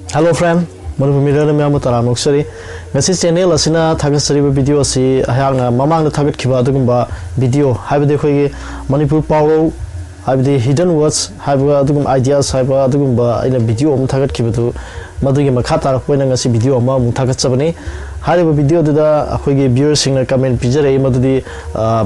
Hello friend, Manipur Mirror Miyamu Tara Noksari. Ngasi channel asina thagasari video asi ayangna mamang na thagat khiba adugumba video haibde khoi Manipur Power haibde hidden words haiba adugum ideas haiba adugumba ina video am thagat khibatu madugi makha tarak poina ngasi video ama mu thagat chabani haiba video da akhoi viewers sing na comment pijare madudi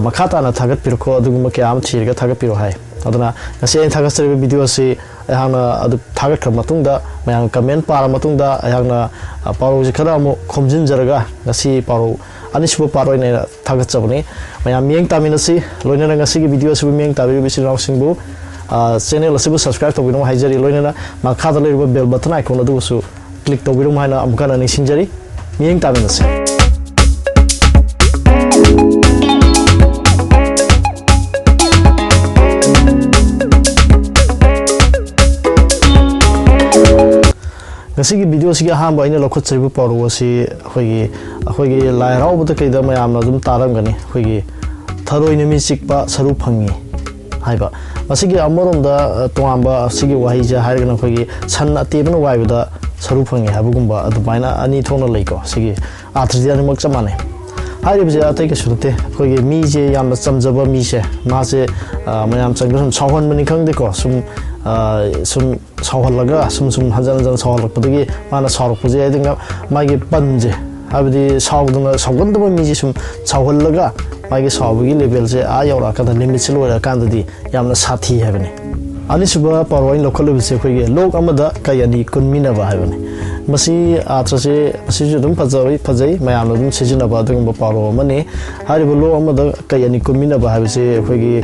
makha ta na thagat pirko adugumba ke am thirga thagat piro hai aduna ngasi thagasari video asi ayangna adu thagat khab matungda mayang comment para matungda ayangna paro ji khara mo khomjin jaraga ngasi paro anisbu paro ne thagat chabani mayam mieng taminasi loina ngasi gi video su mieng tabi bisi raw singbu channel asibu subscribe to bino haijari loina ma khada le bell button icon adu su click to bino haina amkana ni sinjari mieng taminasi ngasi video si ha ba ina lokhot chaibu paro si khoigi lai rau bu ta kai da mayam na dum taram gani khoigi tharoi ne mi sikpa saru phangi haiba masigi amorom da toamba sigi wahi ja har gana khoigi san ate bana wai da saru phangi habugumba adu baina ani thona leiko sigi athriya ni mak chamane hari bje atai ke surte khoigi mi je yam chamjaba mi se ma se mayam changbam chawhan mani khangde ko sum sawhalaga sum hanjan sawhalak padagi mana saruk puje dinga magi panje abdi sawduna sawgandaba miji sum sawhalaga magi sawbugi level je a yawra ka da limit silora kandadi yamna sathi habani ani suba parwain local level se khoige lok amada kayani kunmina ba habani masi atrase masi judum phajai mayam dum sejina ba dum paro mani haribo lo amada kayani kunmina ba habise khoige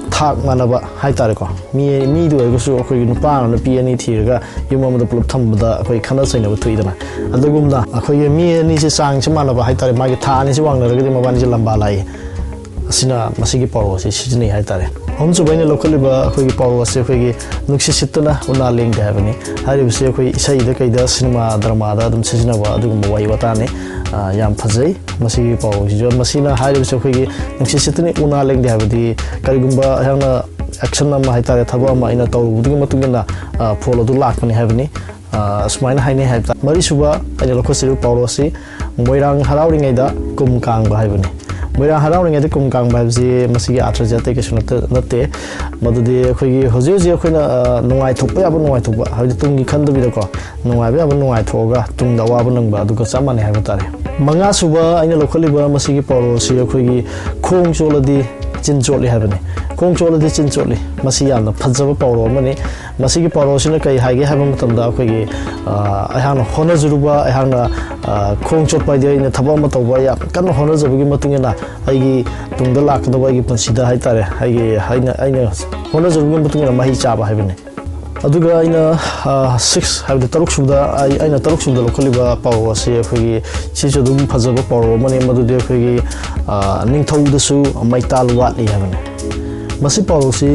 thak manaba haitare ko mi du go su khoige nupa na piani thirga yum amada pulop thambada khoi khana saina bu thuidana adugumna khoige mi ni se sang chmana ba haitare magi tha ni se wangna ragadi mabani se lamba lai asina masigi paro se sijini haitare हमसु बने local बा खोगी power से खोगी नुक्सी सितना उना Laing हैबनी हारि बसे खोई इसै the कैदा cinema drama दा दम सिजना बा दुगु मोबाइ बताने याम फजै मसी पावर जो मसीना हारि बसे खोगी नुक्सी सितने उना लेंग हैबदी करिगुंबा हंगना एक्शन नमा हाइतारे थबा मा इना तौ बुदिग मतुगना फॉलो दु लाखनी हैबनी स्माइना हाइने हैबता मरि सुबा अने लोकल से पावर से मोइरांग हराउरिङैदा कुम कांग बा हैबनी मोइरांग हराउरिङैदा कुम कांग बा जे मसी आत्र जाते के सुनत नते मदुदि खोगी होजि होजि खोइना नुंगाइ थोपा याबो नुंगाइ थोपा हाबि तुंगि खन्दबिदा को नुंगाइ याबो नुंगाइ थोगा तुंगदा वाबो नंगबा दुगा चामाने हाबो तारे मंगा सुबा अने लोकल बा मसी के पारो से खोगी खोंग चोलदि चिन चोलि हाबने खोंग चोलदि चिन चोलि मसी याना फजबा पारो मने मसी के पारो सिना कै हागे हाबा मतमदा खोगी अहाना होना जुरुबा अहाना खोंग चोपा दि इन थबा म तौबा या कन होना जबगी मतुंगना आइगी तुंगदा लाखदबा गी पंसिदा हाइतारे आइगी आइना होना जुरुबगी मतुंगना माहि चाबा हाबने अदुगा आइना 6 हाबदे तरुक सुबदा आइना तरुक सुबदा लोकलिबा पारो से खोगी सिसु दुम फजबा पारो मने मदुदे खोगी निंगथौदसु मैताल वाटली हाबने मसी पारो से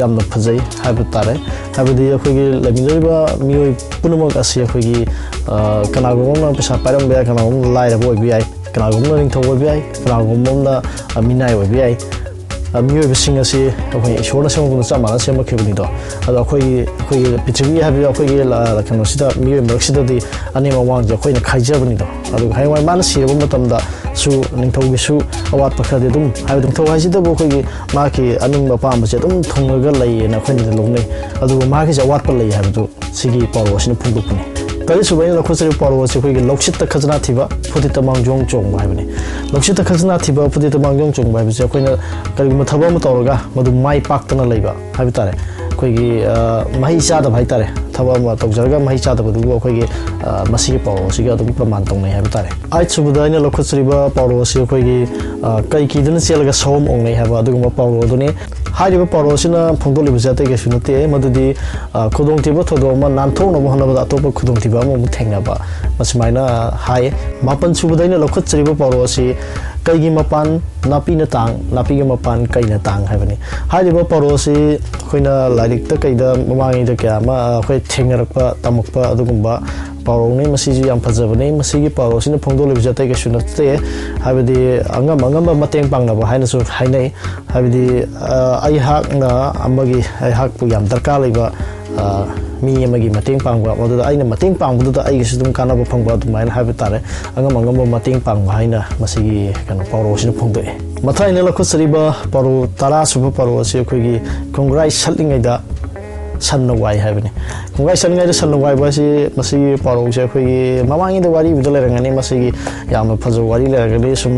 यामना फजै हाबो तारे हाबदे खोगी लमिनरिबा मियोय पुनमक आसी खोगी कनागोमना पैसा पारम बया कनागोम लाइरा बोय बियाय कनागोमना निंगथौ बियाय कनागोमना मिनाय बियाय मियोय बिसिंग आसी खोई इशोरना सेमगुन चामाना सेमखिबनिदो अदा खोई पृथ्वी हाबि खोई कनो सिदा मियोय मरक्सिददि अनि मवांग खोइना खाइजबनिदो अदु हायवाय मान सिरबो मतमदा सु निंगथौगी सु अवात पखदे दुम हाबि निंगथौ हाइसिदबो खोई माकी अनिंग पाम बसे दुम थोंगगा लैना खोइना लोंनै अदु माकी अवात प लै हाबदु सिगी पारो सिन फुंगदुपनि तरी सुबैन लखोसरि पारो से खोई लौक्षित खजना थिबा फुदित मांगजोंग चोंग हाबनि लौक्षित खजना थिबा फुदित मांगजोंग चोंग हाबसे खोइना करिगुम थबा म तौरगा मदु माइ पाक्तना लैबा हाबि तारे खोई माहि चादा भाई तारे थबा म तौजरगा माहि चादा बदु खोई मसी पारो सिगा दु प्रमाण तौनै हाबि तारे आइ सुबदा इन लखोसरिबा पारो से खोई कै किदन सेलगा सोम ओंनै हाबा दुगुम पारो दुने हारिबा पारो सिना फोंदोलिबा जाते के सुनते मदुदि खुदोंग तिबा थोदो म नानथौनो महनबा अतोप खुदोंग तिबा म थेंगबा मसमाइना हाय मापन सुबदाइना लखोसरिबा पारो से कैगी मपान नापीना तांग नापीगे मपान कैना तांग हाबनि हारिबा पारो से खोइना लाइरिक त कैदा ममांगि द क्या मा खोइ थेंगरकपा तमकपा अदुगुम्बा पारोने मसीजु याम फजबने मसीगी पारोसिन फोंदोलिब जते के सुनते हाबदि अंगम अंगम मतेंग पांगनबो हाइनसु हाइनै हाबदि आइहाकना अमगी आइहाकपु याम दरकार लेबा मी अमगी मतेंग पांगबा मदुदा आइना मतेंग पांगबुदा आइगिसु दुम कानाबो फंगबा दुमाइन हाबि तारे अंगम अंगम मतेंग पांगबा हाइना मसीगी कनो पारोसिन फोंदोए मथाइना लखुसरिबा पारो 10 सुबा पारो असे खोगी कंग्राइ सलिङैदा सन वाई है खुंगाई सनगाई सन वाई बसी मसी पारो से अखोगी ममांगी द वारी बिदल रंगनी मसी याम फजो वारी लेरगनी सुम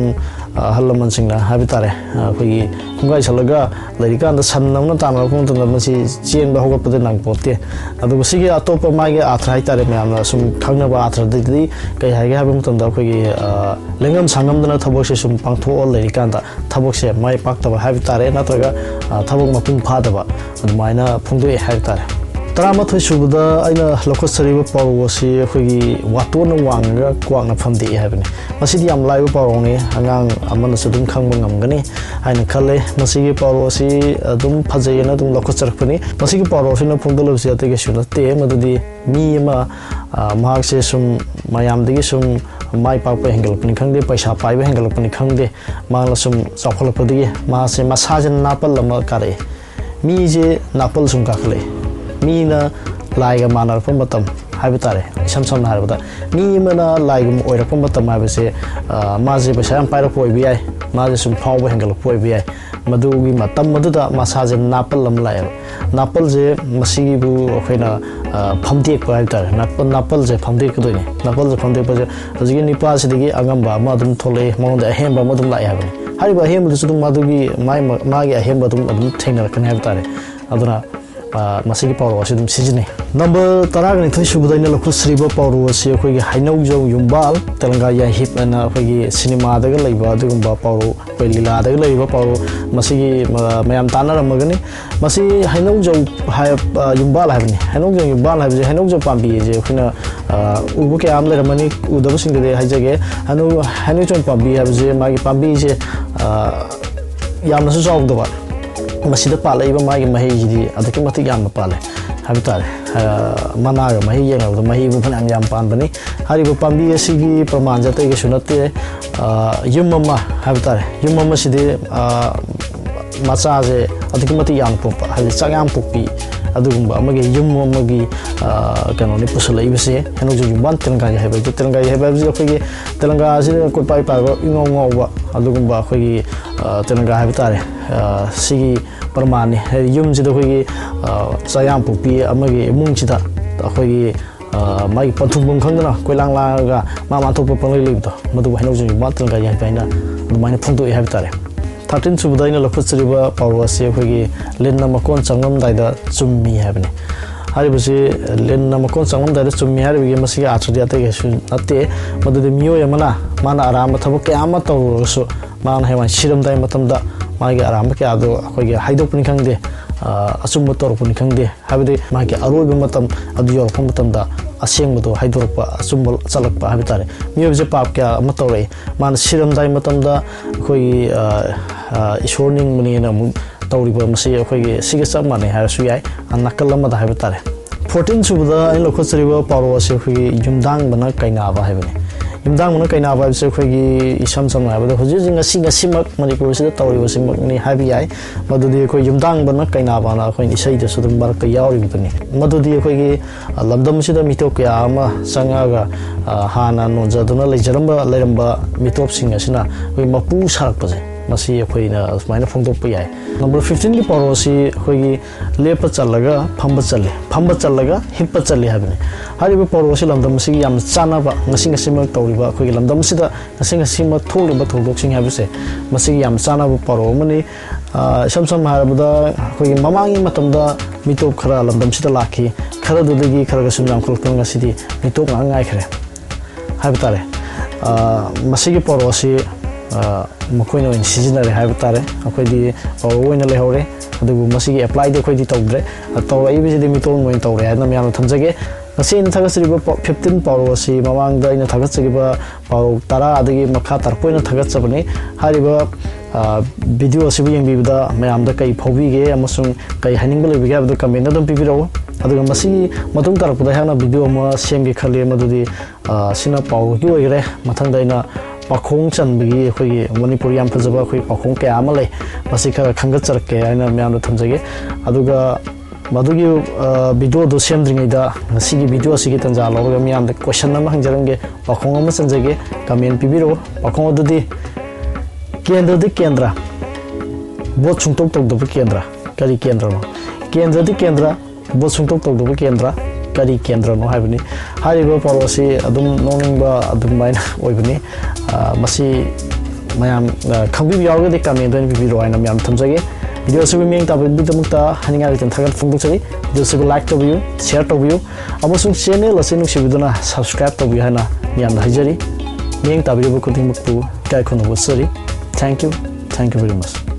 हल्लमन सिंगना हाबि तारे अखोगी खुंगाई सलगा लरिकान सन नमना ताना कोंत मसी चेन बहोग पद नंग पोते अदु मसी अतोप मागे आथरा हाइ तारे म्याम सुम खंगनबा आथरा दि कई हागे हाबि मतम द अखोगी लेंगम संगम दना थबोक से सुम पांगथो लरिकान द थबोक से माइ पाक्तबा हाबि तारे नत्रगा थबोक मपुंग फादबा अदुमाइना फुंदोए हाबि तारे तरामथोय सुबदा आइना लखोसरिबा पारो से अखोगी वातोन वांगा क्वांगना फमदे हाबने मसिदि याम लाइबा पारोने अंगांग अमनसु दुम खंगबा ngamgani हाइना खले मसिगी पारो से दुम फजैना दुम लखोसरखपनि मसिगी पारो से न फुंदलबसे अतगे सुनते मदुदि मी मा मार्क से सुम मयामदगी सुम माइ पाप हेंगलपनि खंगदे पैसा पाइबा हेंगलपनि खंगदे माला सुम चाखलपदगी मा से मसाजन नापल लम कारे मी जे नापल सुम काखले मीना लाइगा मानरप मतम हाइबा तारे सम सम हारबदा मी मना लाइगम ओइरप मतम हाइबसे माजे पैसा याम पाइरप ओइबि याय माजे सुम फावबा हेंगलप ओइबि याय मदुगी मतम मदुदा मसाजे नापल लम लाय नापल जे मसिगी बु अखैना फमदेक पाइ तारे नापल जे फमदेक दोइने नापल जे फमदेक पजे हजिगे निपा सिदिगी अगमबा मा दुम थोले मौंदा अहेमबा मदुम लाय हाबनि हारिबा अहेमबदसु दुम मदुगी मागी अहेमबा दुम थेंगरकन हाब तारे अदुना मसिगी पारो असे दुम सिजने नंबर 12 सुबदैना लखुसरिबा पारो असे अखोगी हाइनौजौ युम्बाल तेलंगाया हिप अना अखोगी सिनेमा दगा लैबा दुगुम्बा पारो कोइ लीला दगा लैबा पारो मसिगी मयाम तानरमगनि मसि हाइनौजौ युम्बाल हाबनि हाइनौजौ युम्बाल हाबजे हाइनौजौ पाम्बी जे अखोना उबु के आम लेरमनि उदबसिंगदे हाइजगे हाइनौजौ पाम्बी हाबजे मागी पाम्बी जे यामनसु चावदबा मसीद पालैबा मागी महीजिदी अदके मति याम पाले हाबि तारे मनागा मही येंगबदा मही बु फनाम याम पानबनि हारिबो पाम्बी असिगी प्रमाण जते के सुनते युममा हाबि तारे युममा सिदे मचाजे अदके मति याम पोपा हाबि चागाम पोपी अदुगुम्बा अमगे युममगी कनोनि पुसलैबसे हेनोजु युम्बान तेलंगा हाबि तेलंगा हाबि अखोगी तेलंगा से कोइ पाइ पाइबा इंगौंगौबा अदुगुम्बा अखोगी तेलंगा हाबि तारे सिगी प्रमाण युम से चायाम पुपी इमुंग अखोगी मागी पथुम खंगना कोइलांग लागा मा माथोप पंगलै लेबदो मदु हाइनौजु युम्बान तेलंगा हाबि अदुमाइना फुंदोइ हाबि तारे 13 सुबदाइना लखुसरिबा पारो असे अखोगी लेन मकोन चंगमदाइदा चुम्मी हाबने हारिबसे लेन मकोन चंगमदाइदा चुम्मी हारिबगे मसिगे आथ्रदि अतगे नते मदुदि मियोय मना माना आराम थबक कयाम तौरसु माना हेवा सिरमदाइ मतमदा मागे आराम कयादो अखोगी हाइदोकपनि खंगदे अचुम तौरपनि खंगदे हाबदि मागे अरोइब मतम अदु योरप मतमदा असेंगबदो हाइदोरपा अचुम चलकपा हाबि तारे मियोबजे पाप क्या अम तौरे माना सिरमदाइ मतमदा अखोगी ईश्वरनिंग मनिना तौरिबा मसी अखोगी सिगे चप माने हारसु याय नकल अमदा हाबि तारे 14 सुबदा इन लखोसरिबा पारो असे अखोगी युमदांग बना काइनाबा हाबने युमदांग बना काइनाबा से अखोगी इसम सम हाबदा हुजि सिमक मणिपुर से तौरिबा सिमक नि हाबि याय मदुदि अखोई युमदांग बना काइनाबा ना अखोई इसैद सुदम बारक यावरिबनी मदुदि अखोगी लमदम सिदा मिटोक या अमा संगागा हाना नोजदुना लेजरम्बा लेरम्बा मिटोप सिंग असिना अखोई मपु सारकपजे मसी अखोइना असमाइना फोंदोप याय नंबर 15 की पारो से अखोगी लेप चलगा फंब चलगा हिप चले हाबने हारिबा पारो से लमदम सिगी याम चानाबा ngasi ngasi mak tawriba अखोगी लमदम सिदा ngasi mak थोलिबा थोदोकसिंग हाबसे मसिगी याम चानाबा पारो मनि सम सम हारबदा अखोगी ममांगी मतमदा मिटोप खरा लमदम सिदा लाखी खरा दुदगी खरा सुम याम खलकन ngasiदी मिटोप ngai खरे हाबि तारे मसिगी पारो से मखोइना ओइन सिजनरे हाबि तारे अखोइदी ओइना लेहौरे अदुबु मसिगी एप्लाई दे अखोइदी तौद्रे तौराइबिसिदि मिटोन मोइन तौरे हाना म्याम थमजगे ngasi ina thagasiba 15 पारो asi mamangda ina thagatsiba पारो 10 adagi makha tarpoina thagatsabani hariba video asibu yengbibda mayamda kai phobige amasung kai haningbal biga abdu comment adum pibiro अदुगा मसी मतुंग तरपदा हाना वीडियो म सेमगे खले मदुदी सिना पाउ की ओइरे मथंग दैना पाखोंग चनबगी अखोई मणिपुर याम फजबा अखोई पाखोंग के आमले मसी खा खंगत चरके आइना म्याम थमजगे अदुगा मदुगी वीडियो दो सेमद्रिङैदा सिगी वीडियो सिगी तंजा लौरगा म्याम द क्वेश्चन नम हंजरंगे पाखोंग अम चनजगे कमेंट पिबिरो पाखोंग अदुदी केंद्र दि केंद्र बोट सुंतोक तोक केंद्र करी केंद्र नो केंद्र दि केंद्र बोट सुंतोक तोक केंद्र करी केंद्र नो हाइबनी हारिबो परोसी अदुम नोनिंगबा अदुम माइना ओइबनी मसी मयाम खंबि यावगे कमेंट दोन पिबिरो आइना म्याम थमजगे वीडियो से मिंग ताबदमुक्ता हनिंगा रिटन थागत फुंगचरी वीडियो से लाइक तबियु शेयर तबियु अमसुंग चैनल असे नुसिबिदुना सब्सक्राइब तबियु हाना मियाम हाइजरी मिंग ताबिरबो खुदिंगमुक्तु काय खुनु वसरी थैंक यू वेरी मच